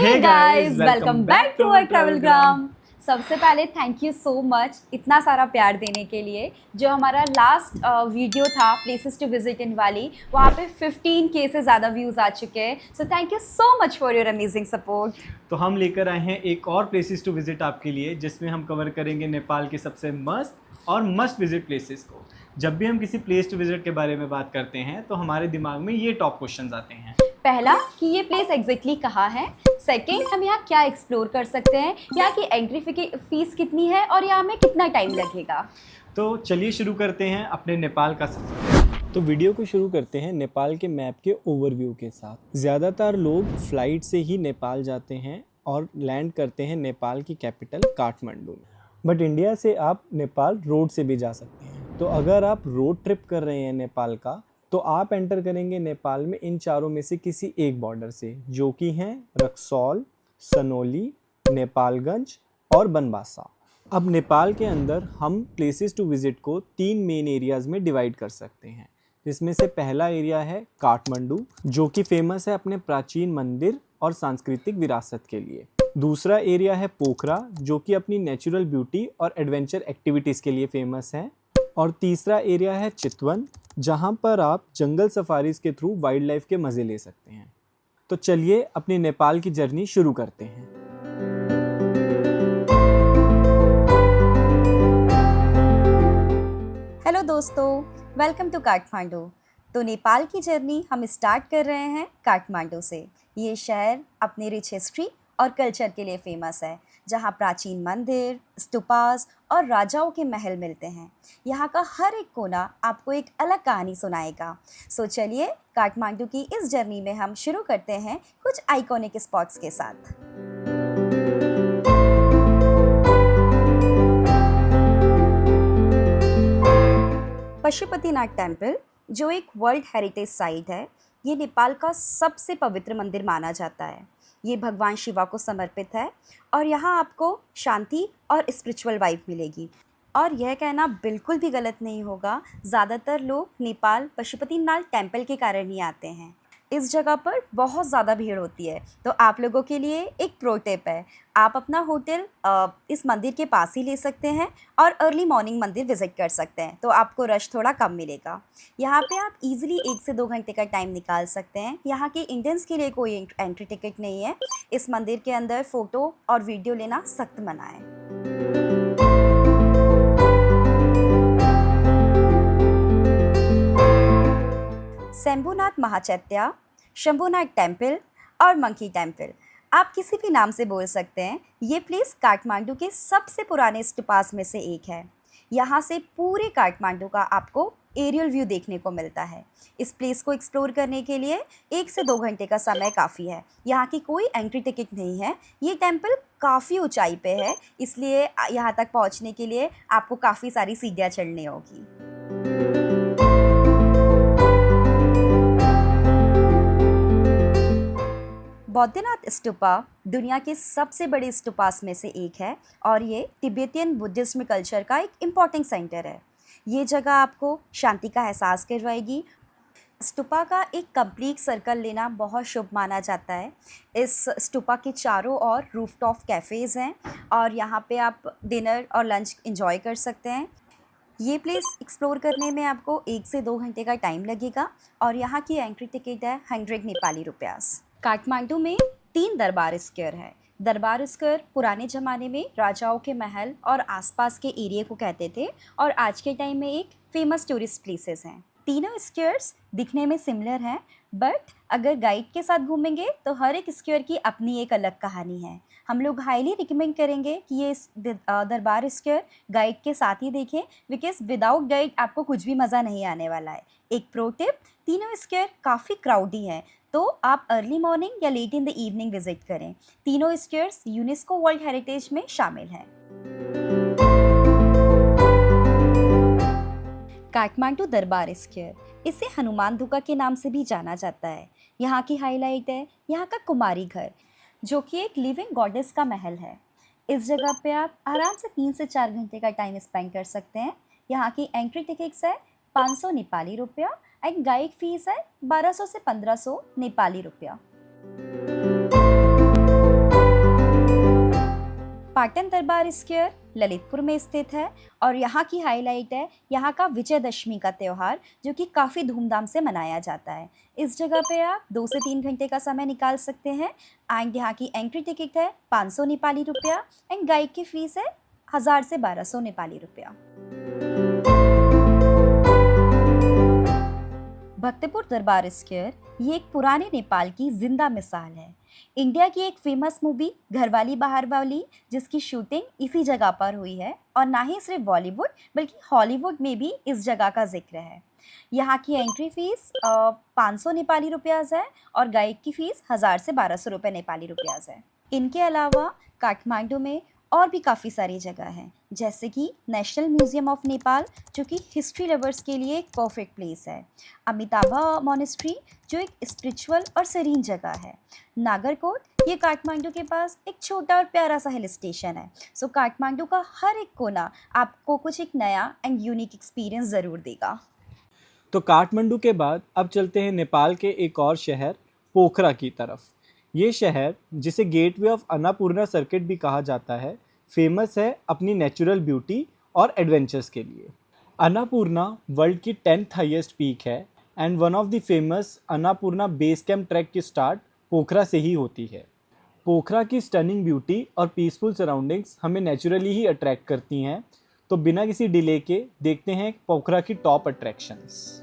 Hey guys, welcome back to our Travelgram। सबसे पहले thank you so much इतना सारा प्यार देने के लिए। जो हमारा लास्ट वीडियो था प्लेसेस टू विजिट इन वाली, वहाँ पे 15K से ज़्यादा व्यूज़ आ चुके हैं। So thank you so much for your amazing support. तो हम लेकर आए हैं एक और प्लेसेस टू विजिट आपके लिए, जिसमें हम कवर करेंगे नेपाल के सबसे मस्ट विजिट प्लेसेस को। जब भी हम किसी प्लेस टू विजिट के बारे में बात करते हैं तो हमारे दिमाग में ये टॉप क्वेश्चंस आते हैं। पहला कि ये प्लेस एग्जैक्टली कहाँ है, सेकेंड हम यहाँ क्या एक्सप्लोर कर सकते हैं, यहाँ की एंट्री फीस कितनी है और यहाँ में कितना टाइम लगेगा। तो चलिए शुरू करते हैं अपने नेपाल का सफर। तो वीडियो को शुरू करते हैं नेपाल के मैप के ओवरव्यू के साथ। ज़्यादातर लोग फ्लाइट से ही नेपाल जाते हैं और लैंड करते हैं नेपाल की कैपिटल काठमांडू में। बट इंडिया से आप नेपाल रोड से भी जा सकते हैं। तो अगर आप रोड ट्रिप कर रहे हैं नेपाल का, तो आप एंटर करेंगे नेपाल में इन चारों में से किसी एक बॉर्डर से, जो कि हैं रक्सौल, सनोली, नेपालगंज और बनबासा। अब नेपाल के अंदर हम प्लेसेस टू विजिट को 3 मेन एरियाज़ में डिवाइड कर सकते हैं, जिसमें से पहला एरिया है काठमांडू, जो कि फेमस है अपने प्राचीन मंदिर और सांस्कृतिक विरासत के लिए। दूसरा एरिया है पोखरा, जो कि अपनी नेचुरल ब्यूटी और एडवेंचर एक्टिविटीज़ के लिए फेमस है। और तीसरा एरिया है चितवन, जहां पर आप जंगल सफारीज के थ्रू वाइल्ड लाइफ के मज़े ले सकते हैं। तो चलिए अपनी नेपाल की जर्नी शुरू करते हैं। हेलो दोस्तों, वेलकम टू काठमांडू। तो नेपाल की जर्नी हम स्टार्ट कर रहे हैं काठमांडू से। ये शहर अपनी रिच हिस्ट्री और कल्चर के लिए फेमस है, जहाँ प्राचीन मंदिर, स्तूपास और राजाओं के महल मिलते हैं। यहाँ का हर एक कोना आपको एक अलग कहानी सुनाएगा। सो चलिए काठमांडू की इस जर्नी में हम शुरू करते हैं कुछ आइकॉनिक स्पॉट्स के साथ। पशुपतिनाथ टेम्पल, जो एक वर्ल्ड हेरिटेज साइट है, ये नेपाल का सबसे पवित्र मंदिर माना जाता है। ये भगवान शिवा को समर्पित है और यहाँ आपको शांति और स्पिरिचुअल वाइब मिलेगी। और यह कहना बिल्कुल भी गलत नहीं होगा, ज़्यादातर लोग नेपाल पशुपतिनाथ टेम्पल के कारण ही आते हैं। इस जगह पर बहुत ज़्यादा भीड़ होती है, तो आप लोगों के लिए एक प्रो टिप है, आप अपना होटल इस मंदिर के पास ही ले सकते हैं और अर्ली मॉर्निंग मंदिर विज़िट कर सकते हैं, तो आपको रश थोड़ा कम मिलेगा। यहाँ पे आप इजीली 1 से 2 घंटे का टाइम निकाल सकते हैं। यहाँ के इंडियंस के लिए कोई एंट्री टिकट नहीं है। इस मंदिर के अंदर फ़ोटो और वीडियो लेना सख्त मना है। शंभुनाथ महाचैत्या, शंभुनाथ टेम्पल और मंकी टेम्पल, आप किसी भी नाम से बोल सकते हैं। ये प्लेस काठमांडू के सबसे पुराने स्तूपास में से एक है। यहाँ से पूरे काठमांडू का आपको एरियल व्यू देखने को मिलता है। इस प्लेस को एक्सप्लोर करने के लिए 1 से 2 घंटे का समय काफ़ी है। यहाँ की कोई एंट्री टिकट नहीं है। ये टेम्पल काफ़ी ऊंचाई पे है, इसलिए यहाँ तक पहुँचने के लिए आपको काफ़ी सारी सीढ़ियाँ चढ़नी होगी। बौद्धनाथ स्तूपा दुनिया के सबसे बड़े स्तूपास में से एक है और ये तिब्बतियन बुद्धिज्म कल्चर का एक इम्पॉर्टेंट सेंटर है। ये जगह आपको शांति का एहसास करवाएगी। स्तूपा का एक कंप्लीट सर्कल लेना बहुत शुभ माना जाता है। इस स्तूपा के चारों ओर रूफटॉप कैफ़ेज़ हैं और यहाँ पे आप डिनर और लंच एंजॉय कर सकते हैं। ये प्लेस एक्सप्लोर करने में आपको 1 से 2 घंटे का टाइम लगेगा और यहाँ की एंट्री टिकट है 100 नेपाली रुपयास। काठमांडू में 3 दरबार स्क्वायर है। दरबार स्क्वायर पुराने ज़माने में राजाओं के महल और आसपास के एरिया को कहते थे और आज के टाइम में एक फेमस टूरिस्ट प्लेसेस हैं। तीनों स्क्वायर्स दिखने में सिमिलर हैं, बट अगर गाइड के साथ घूमेंगे तो हर एक स्क्वायर की अपनी एक अलग कहानी है। हम लोग हाईली रिकमेंड करेंगे कि ये दरबार स्क्वायर गाइड के साथ ही देखें, बिकॉज विदाउट गाइड आपको कुछ भी मज़ा नहीं आने वाला है। एक प्रो टिप, तीनों स्क्वायर काफ़ी क्राउडी हैं, तो आप अर्ली मॉर्निंग या late in the evening visit करें। तीनों स्क्वायर्स यूनेस्को वर्ल्ड हेरिटेज में शामिल हैं। काठमांडू दरबार स्क्वायर, इसे हनुमान धुका के नाम से भी जाना जाता है। यहाँ की हाईलाइट है यहाँ का कुमारी घर, जो कि एक लिविंग गॉडेस का महल है। इस जगह पे आप आराम से 3 से 4 घंटे का टाइम स्पेंड कर सकते हैं। यहाँ की एंट्री टिकट्स है 500 नेपाली रुपया एंड गाइड फीस है 1200 से 1500 नेपाली रुपया। पाटन दरबार स्क्वायर ललितपुर में स्थित है और यहाँ की हाईलाइट है यहाँ का विजयदशमी का त्यौहार, जो कि काफ़ी धूमधाम से मनाया जाता है। इस जगह पे आप 2 से 3 घंटे का समय निकाल सकते हैं। एंड यहाँ की एंट्री टिकट है 500 नेपाली रुपया एंड गाइड की फ़ीस है 1000 से 1200 नेपाली रुपया। भक्तपुर दरबार स्क्वायर ये एक पुराने नेपाल की जिंदा मिसाल है। इंडिया की एक फेमस मूवी घरवाली बाहरवाली, जिसकी शूटिंग इसी जगह पर हुई है और ना ही सिर्फ बॉलीवुड बल्कि हॉलीवुड में भी इस जगह का जिक्र है। यहाँ की एंट्री फीस 500 नेपाली रुपयाज़ है और गाइड की फ़ीस 1000 से 1200 रुपये नेपाली रुपयाज़ है। इनके अलावा काठमांडू में और भी काफ़ी सारी जगह हैं, जैसे कि नेशनल म्यूज़ियम ऑफ नेपाल, जो कि हिस्ट्री लवर्स के लिए एक परफेक्ट प्लेस है। अमिताभा मॉनेस्ट्री, जो एक स्पिरिचुअल और सेरीन जगह है। नागरकोट, ये काठमांडू के पास एक छोटा और प्यारा सा हिल स्टेशन है। सो काठमांडू का हर एक कोना आपको कुछ एक नया एंड यूनिक एक्सपीरियंस ज़रूर देगा। तो काठमांडू के बाद अब चलते हैं नेपाल के एक और शहर पोखरा की तरफ। ये शहर, जिसे गेटवे ऑफ अन्नपूर्णा सर्किट भी कहा जाता है, फेमस है अपनी नेचुरल ब्यूटी और एडवेंचर्स के लिए। अन्नपूर्णा वर्ल्ड की 10th हाईएस्ट पीक है and one of the famous Annapurna base camp track की स्टार्ट पोखरा से ही होती है। पोखरा की स्टनिंग ब्यूटी और पीसफुल सराउंडिंग्स हमें नेचुरली ही अट्रैक्ट करती हैं। तो बिना किसी डिले के देखते हैं पोखरा की टॉप अट्रैक्शंस।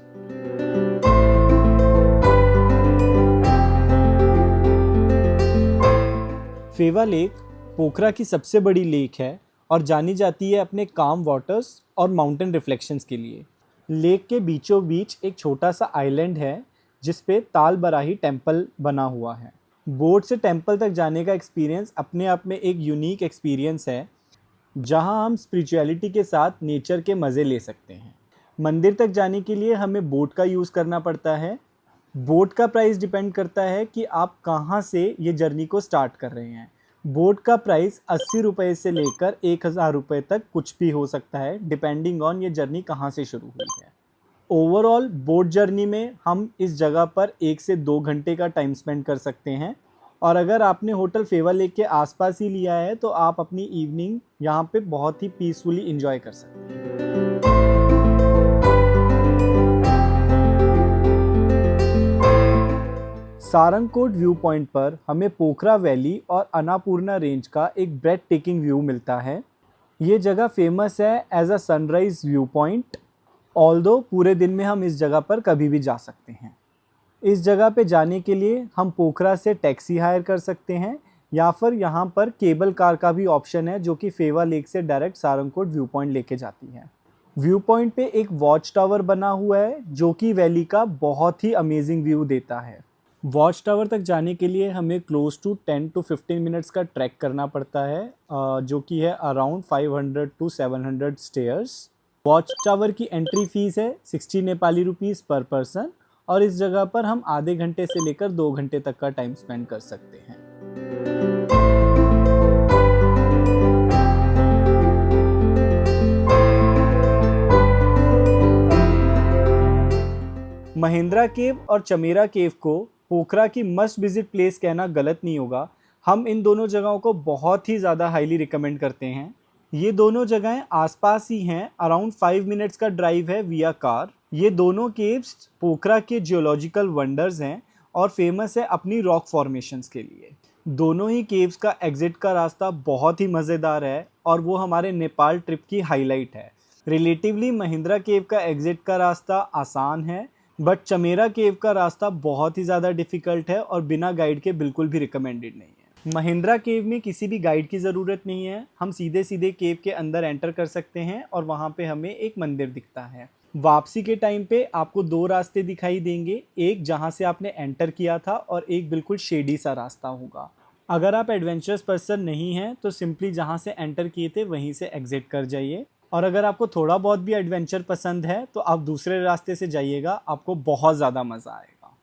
फेवा लेक पोखरा की सबसे बड़ी लेक है और जानी जाती है अपने काम वाटर्स और माउंटेन रिफ्लेक्शंस के लिए। लेक के बीचों बीच एक छोटा सा आइलैंड है जिस पे ताल बराही टेम्पल बना हुआ है। बोट से टेम्पल तक जाने का एक्सपीरियंस अपने आप में एक यूनिक एक्सपीरियंस है, जहां हम स्पिरिचुअलिटी के साथ नेचर के मज़े ले सकते हैं। मंदिर तक जाने के लिए हमें बोट का यूज़ करना पड़ता है। बोट का प्राइस डिपेंड करता है कि आप कहाँ से ये जर्नी को स्टार्ट कर रहे हैं। बोट का प्राइस 80 रुपये से लेकर 1000 रुपये तक कुछ भी हो सकता है, डिपेंडिंग ऑन ये जर्नी कहाँ से शुरू हुई है। ओवरऑल बोट जर्नी में हम इस जगह पर 1 से 2 घंटे का टाइम स्पेंड कर सकते हैं। और अगर आपने होटल फेवा लेक के आसपास ही लिया है तो आप अपनी इवनिंग यहाँ पे बहुत ही पीसफुली इंजॉय कर सकते हैं। सारंगकोट व्यू पॉइंट पर हमें पोखरा वैली और अन्नपूर्णा रेंज का एक ब्रेथ टेकिंग व्यू मिलता है। ये जगह फेमस है as a sunrise view point, although पूरे दिन में हम इस जगह पर कभी भी जा सकते हैं। इस जगह पे जाने के लिए हम पोखरा से टैक्सी हायर कर सकते हैं या फिर यहाँ पर केबल कार का भी ऑप्शन है, जो कि फेवा लेक से डायरेक्ट सारंगकोट व्यू पॉइंट लेके जाती है। व्यू पॉइंट पे एक वॉच टावर बना हुआ है जो कि वैली का बहुत ही अमेजिंग व्यू देता है। वॉच टावर तक जाने के लिए हमें क्लोज टू 10 to 15 मिनट्स का ट्रैक करना पड़ता है, जो कि है around 500 to 700 stairs. Watch tower की एंट्री फीस है 60 नेपाली रुपीज़ पर पर्सन और इस जगह पर हम आधे घंटे से लेकर 2 घंटे तक का टाइम स्पेंड कर सकते हैं। महिंद्रा केव और चमेरा केव को पोखरा की मस्ट विजिट प्लेस कहना गलत नहीं होगा। हम इन दोनों जगहों को बहुत ही ज़्यादा हाईली रिकमेंड करते हैं। ये दोनों जगहें आसपास ही हैं, अराउंड 5 मिनट्स का ड्राइव है विया कार। ये दोनों केव्स पोखरा के जियोलॉजिकल वंडर्स हैं और फेमस है अपनी रॉक फॉर्मेशंस के लिए। दोनों ही केव्स का एग्जिट का रास्ता बहुत ही मज़ेदार है और वो हमारे नेपाल ट्रिप की हाईलाइट है। रिलेटिवली महिंद्रा केव का एग्जिट का रास्ता आसान है, बट चमेरा केव का रास्ता बहुत ही ज़्यादा डिफ़िकल्ट है और बिना गाइड के बिल्कुल भी रिकमेंडेड नहीं है। महिंद्रा केव में किसी भी गाइड की ज़रूरत नहीं है, हम सीधे सीधे केव के अंदर एंटर कर सकते हैं और वहाँ पे हमें एक मंदिर दिखता है। वापसी के टाइम पे आपको 2 रास्ते दिखाई देंगे, एक जहाँ से आपने एंटर किया था और एक बिल्कुल शेडी सा रास्ता होगा। अगर आप एडवेंचरस पर्सन नहीं हैं तो सिंपली जहाँ से एंटर किए थे वहीं से एग्जिट कर जाइए, और अगर आपको थोड़ा बहुत भी एडवेंचर पसंद है तो आप दूसरे रास्ते से जाइएगा, आपको बहुत ज़्यादा मज़ा आएगा।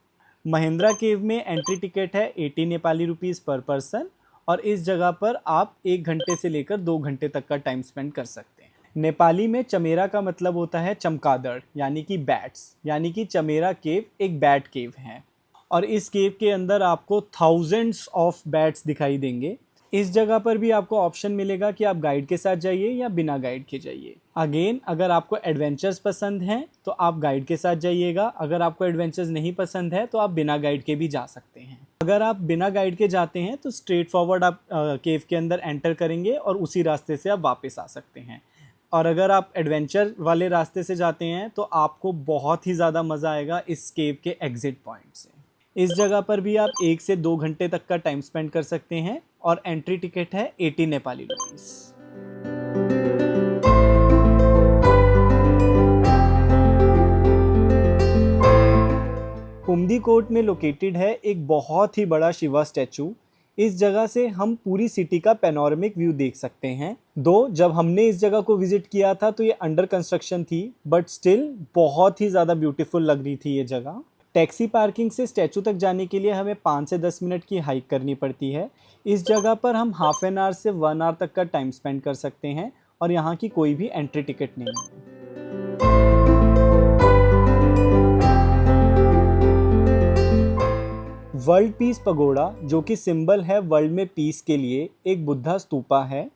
महिंद्रा केव में एंट्री टिकट है 80 नेपाली रुपीज़ पर पर्सन और इस जगह पर आप 1 घंटे से लेकर 2 घंटे तक का टाइम स्पेंड कर सकते हैं। नेपाली में चमेरा का मतलब होता है चमगादड़ यानी कि बैट्स, यानी कि चमेरा केव एक बैट केव है और इस केव के अंदर आपको थाउजेंड्स ऑफ बैट्स दिखाई देंगे। इस जगह पर भी आपको ऑप्शन मिलेगा कि आप गाइड के साथ जाइए या बिना गाइड के जाइए। अगेन, अगर आपको एडवेंचर्स पसंद हैं तो आप गाइड के साथ जाइएगा, अगर आपको एडवेंचर्स नहीं पसंद है तो आप बिना गाइड के भी जा सकते हैं। अगर आप बिना गाइड के जाते हैं तो स्ट्रेट फॉरवर्ड आप केव के अंदर एंटर करेंगे और उसी रास्ते से आप वापस आ सकते हैं। और अगर आप एडवेंचर वाले रास्ते से जाते हैं तो आपको बहुत ही ज़्यादा मज़ा आएगा इस केव के एग्जिट पॉइंट से। इस जगह पर भी आप 1 से 2 घंटे तक का टाइम स्पेंड कर सकते हैं और एंट्री टिकट है 80 नेपाली रुपीस। कुमदी कोट में लोकेटेड है एक बहुत ही बड़ा शिवा स्टैचू। इस जगह से हम पूरी सिटी का पैनोरामिक व्यू देख सकते हैं। दो जब हमने इस जगह को विजिट किया था तो ये अंडर कंस्ट्रक्शन थी, बट स्टिल बहुत ही ज़्यादा ब्यूटीफुल लग रही थी ये जगह। टैक्सी पार्किंग से स्टैचू तक जाने के लिए हमें 5 से 10 मिनट की हाइक करनी पड़ती है। इस जगह पर हम हाफ एन आवर से 1 आवर तक का टाइम स्पेंड कर सकते हैं और यहाँ की कोई भी एंट्री टिकट नहीं है। वर्ल्ड पीस पगोड़ा, जो कि सिंबल है वर्ल्ड में पीस के लिए, एक बुद्धा स्तूपा है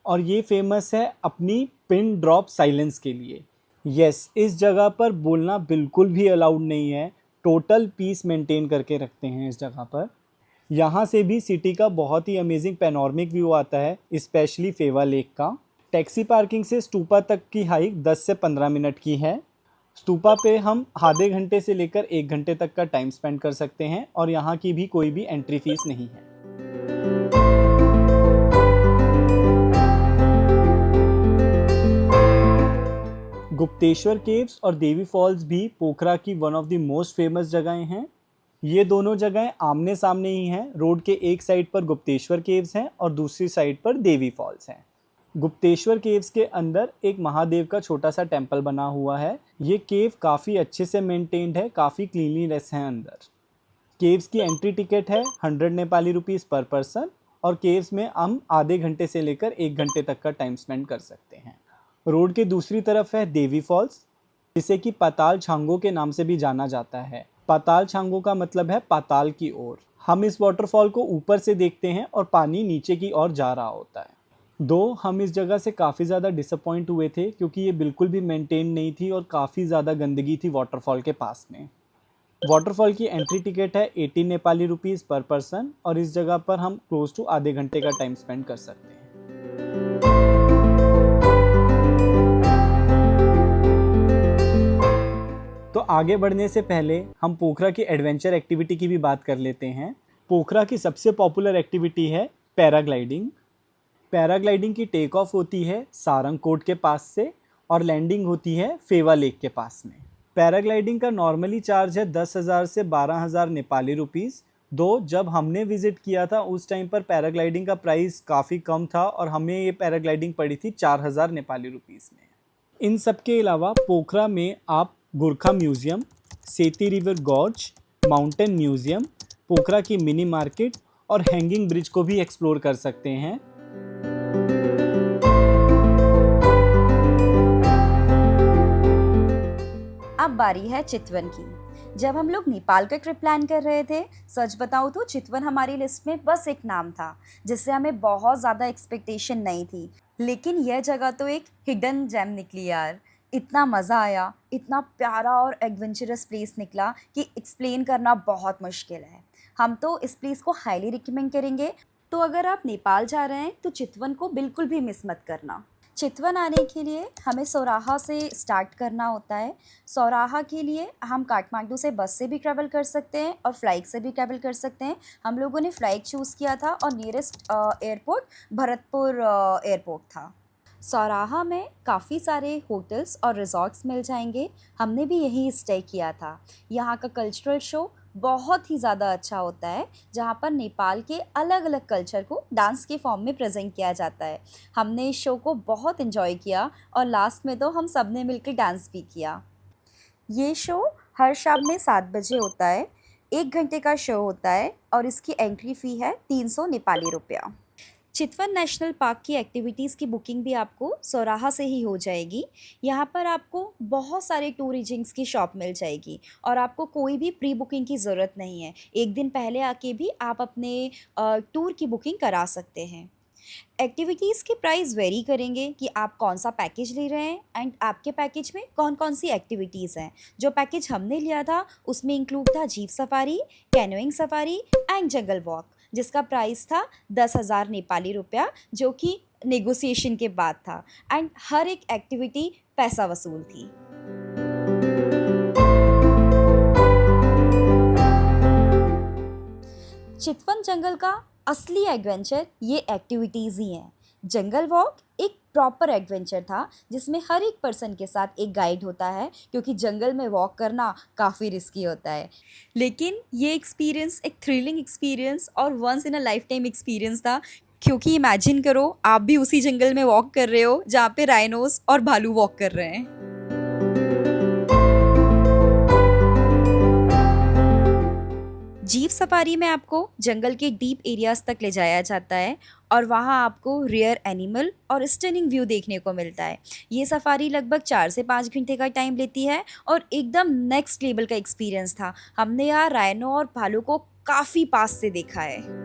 और ये फेमस है अपनी पिन ड्रॉप साइलेंस के लिए। यस, इस जगह पर बोलना बिल्कुल भी अलाउड नहीं है। टोटल पीस मेंटेन करके रखते हैं इस जगह पर। यहाँ से भी सिटी का बहुत ही अमेजिंग पैनोरामिक व्यू आता है, स्पेशली फेवा लेक का। टैक्सी पार्किंग से स्तूपा तक की हाइक 10 से 15 मिनट की है। स्तूपा पे हम आधे घंटे से लेकर 1 घंटे तक का टाइम स्पेंड कर सकते हैं और यहाँ की भी कोई भी एंट्री फीस नहीं है। गुप्तेश्वर केव्स और देवी फॉल्स भी पोखरा की one of the most famous जगहें हैं। ये दोनों जगहें आमने सामने ही हैं। रोड के एक साइड पर गुप्तेश्वर केव्स हैं और दूसरी साइड पर देवी फॉल्स हैं। गुप्तेश्वर केव्स के अंदर एक महादेव का छोटा सा टेम्पल बना हुआ है। ये केव काफ़ी अच्छे से मेंटेन्ड है, काफ़ी क्लीनलीनेस है अंदर। केव्स की एंट्री टिकट है 100 नेपाली रुपीज़ पर पर्सन और केव्स में हम आधे घंटे से लेकर 1 घंटे तक का टाइम स्पेंड कर सकते हैं। रोड के दूसरी तरफ है देवी फॉल्स, जिसे कि पाताल छांगो के नाम से भी जाना जाता है। पाताल छांगो का मतलब है पाताल की ओर। हम इस वाटरफॉल को ऊपर से देखते हैं और पानी नीचे की ओर जा रहा होता है। दो हम इस जगह से काफ़ी ज़्यादा डिसअपॉइंट हुए थे क्योंकि ये बिल्कुल भी मेंटेन नहीं थी और काफ़ी ज़्यादा गंदगी थी वाटरफॉल के पास में। वाटरफॉल की एंट्री टिकट है 80 नेपाली रुपीज़ पर पर्सन और इस जगह पर हम क्लोज टू आधे घंटे का टाइम स्पेंड कर सकते हैं। तो आगे बढ़ने से पहले हम पोखरा की एडवेंचर एक्टिविटी की भी बात कर लेते हैं। पोखरा की सबसे पॉपुलर एक्टिविटी है पैराग्लाइडिंग। पैराग्लाइडिंग की टेक ऑफ होती है सारंग कोट के पास से और लैंडिंग होती है फेवा लेक के पास में। पैराग्लाइडिंग का नॉर्मली चार्ज है 10,000 से 12,000 नेपाली रुपीज़। दो जब हमने विज़िट किया था उस टाइम पर पैराग्लाइडिंग का प्राइस काफ़ी कम था और हमें ये पैराग्लाइडिंग पड़ी थी 4,000 नेपाली रुपीज़ में। इन सब के अलावा पोखरा में आप गोरखा म्यूज़ियम, सेती रिवर गॉर्ज, माउंटेन म्यूज़ियम, पोखरा की मिनी मार्केट और हैंगिंग ब्रिज को भी एक्सप्लोर कर सकते हैं। अब बारी है चितवन की। जब हम लोग नेपाल का ट्रिप प्लान कर रहे थे, सच बताऊँ तो चितवन हमारी लिस्ट में बस एक नाम था, जिससे हमें बहुत ज़्यादा एक्सपेक्टेशन नहीं थी। लेकिन यह जगह तो एक हिडन जेम निकली यार। इतना मज़ा आया, इतना प्यारा और एडवेंचरस प्लेस निकला कि एक्सप्लेन करना बहुत मुश्किल है। हम तो इस प्लेस को हाईली रिकमेंड करेंगे। तो अगर आप नेपाल जा रहे हैं तो चितवन को बिल्कुल भी मिस मत करना। चितवन आने के लिए हमें सौराहा से स्टार्ट करना होता है। सौराहा के लिए हम काठमांडू से बस से भी ट्रैवल कर सकते हैं और फ्लाइट से भी ट्रैवल कर सकते हैं। हम लोगों ने फ़्लाइट चूज़ किया था और नियरेस्ट एयरपोर्ट भरतपुर एयरपोर्ट था। सौराहा में काफ़ी सारे होटल्स और रिजॉर्ट्स मिल जाएंगे। हमने भी यहीं स्टे किया था। यहाँ का कल्चरल शो बहुत ही ज़्यादा अच्छा होता है, जहाँ पर नेपाल के अलग अलग कल्चर को डांस के फॉर्म में प्रेजेंट किया जाता है। हमने इस शो को बहुत एंजॉय किया और लास्ट में तो हम सब ने मिलकर डांस भी किया। ये शो हर शाम में 7 बजे होता है। 1 घंटे का शो होता है और इसकी एंट्री फ़ी है 300 नेपाली रुपया। चितवन नेशनल पार्क की एक्टिविटीज़ की बुकिंग भी आपको सौराहा से ही हो जाएगी। यहाँ पर आपको बहुत सारे टूर एजेंट्स की शॉप मिल जाएगी और आपको कोई भी प्री बुकिंग की ज़रूरत नहीं है। एक दिन पहले आके भी आप अपने टूर की बुकिंग करा सकते हैं। एक्टिविटीज़ के प्राइस वेरी करेंगे कि आप कौन सा पैकेज ले रहे हैं एंड आपके पैकेज में कौन कौन सी एक्टिविटीज़ हैं। जो पैकेज हमने लिया था उसमें इंक्लूड था jeep safari, canoeing safari and jungle walk, जिसका प्राइस था 10,000 नेपाली रुपया, जो कि नेगोशिएशन के बाद था एंड हर एक एक्टिविटी पैसा वसूल थी। चितवन जंगल का असली एडवेंचर ये एक्टिविटीज़ ही हैं। जंगल वॉक एक प्रॉपर एडवेंचर था जिसमें हर एक पर्सन के साथ एक गाइड होता है, क्योंकि जंगल में वॉक करना काफ़ी रिस्की होता है। लेकिन ये एक्सपीरियंस एक थ्रिलिंग एक्सपीरियंस और once in a lifetime experience था, क्योंकि इमेजिन करो आप भी उसी जंगल में वॉक कर रहे हो जहाँ पे राइनोस और भालू वॉक कर रहे हैं। जीप सफारी में आपको जंगल के डीप एरियाज तक ले जाया जाता है और वहाँ आपको रेयर एनिमल और स्टनिंग व्यू देखने को मिलता है। ये सफारी लगभग 4 से 5 घंटे का टाइम लेती है और एकदम नेक्स्ट लेवल का एक्सपीरियंस था। हमने यहाँ राइनो और भालू को काफ़ी पास से देखा है।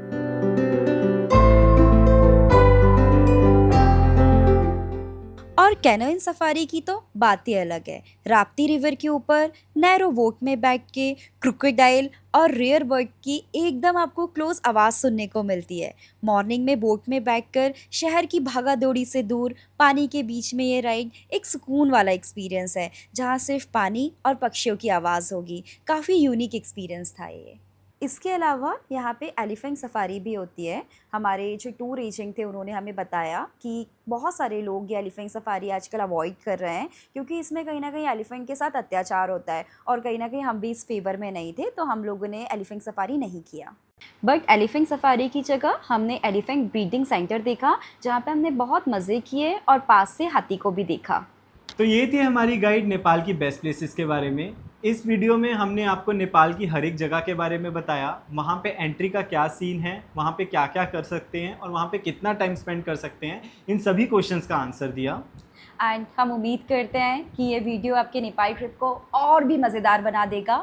और कैनोइंग सफारी की तो बात ही अलग है। राप्ती रिवर के ऊपर नैरो बोट में बैठ के क्रोकोडाइल और रेयर बर्ड की एकदम आपको क्लोज आवाज़ सुनने को मिलती है। मॉर्निंग में बोट में बैठकर शहर की भागा दौड़ी से दूर पानी के बीच में ये राइड एक सुकून वाला एक्सपीरियंस है, जहाँ सिर्फ पानी और पक्षियों की आवाज़ होगी। काफ़ी यूनिक एक्सपीरियंस था ये। इसके अलावा यहाँ पे एलिफेंट सफारी भी होती है। हमारे जो टूर एजेंट थे उन्होंने हमें बताया कि बहुत सारे लोग ये एलिफेंट सफारी आजकल अवॉइड कर रहे हैं, क्योंकि इसमें कहीं ना कहीं एलिफेंट के साथ अत्याचार होता है और कहीं ना कहीं हम भी इस फेवर में नहीं थे, तो हम लोगों ने एलिफेंट सफारी नहीं किया। बट एलिफेंट सफारी की जगह हमने एलिफेंट ब्रीडिंग सेंटर देखा, जहाँ पे हमने बहुत मज़े किए और पास से हाथी को भी देखा। तो ये थी हमारी गाइड नेपाल की बेस्ट प्लेसेस के बारे में। इस वीडियो में हमने आपको नेपाल की हर एक जगह के बारे में बताया, वहाँ पे एंट्री का क्या सीन है, वहाँ पे क्या क्या कर सकते हैं और वहाँ पे कितना टाइम स्पेंड कर सकते हैं, इन सभी क्वेश्चंस का आंसर दिया। एंड हम उम्मीद करते हैं कि ये वीडियो आपके नेपाल ट्रिप को और भी मज़ेदार बना देगा।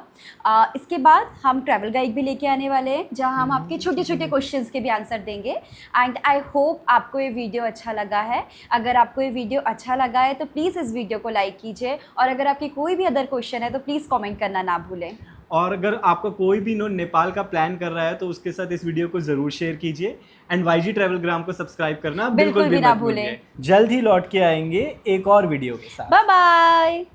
इसके बाद हम ट्रैवल गाइड भी लेके आने वाले हैं, जहां हम आपके छोटे छोटे क्वेश्चंस के भी आंसर देंगे। एंड आई होप आपको ये वीडियो अच्छा लगा है। अगर आपको ये वीडियो अच्छा लगा है तो प्लीज़ इस वीडियो को लाइक कीजिए, और अगर आपके कोई भी अदर क्वेश्चन है तो प्लीज़ कॉमेंट करना ना भूलें। और अगर आपका कोई भी नेपाल का प्लान कर रहा है तो उसके साथ इस वीडियो को ज़रूर शेयर कीजिए एंड YG ट्रैवलग्राम को सब्सक्राइब करना बिल्कुल भी ना भूलें। जल्द ही लौट के आएंगे एक और वीडियो के साथ। Bye bye.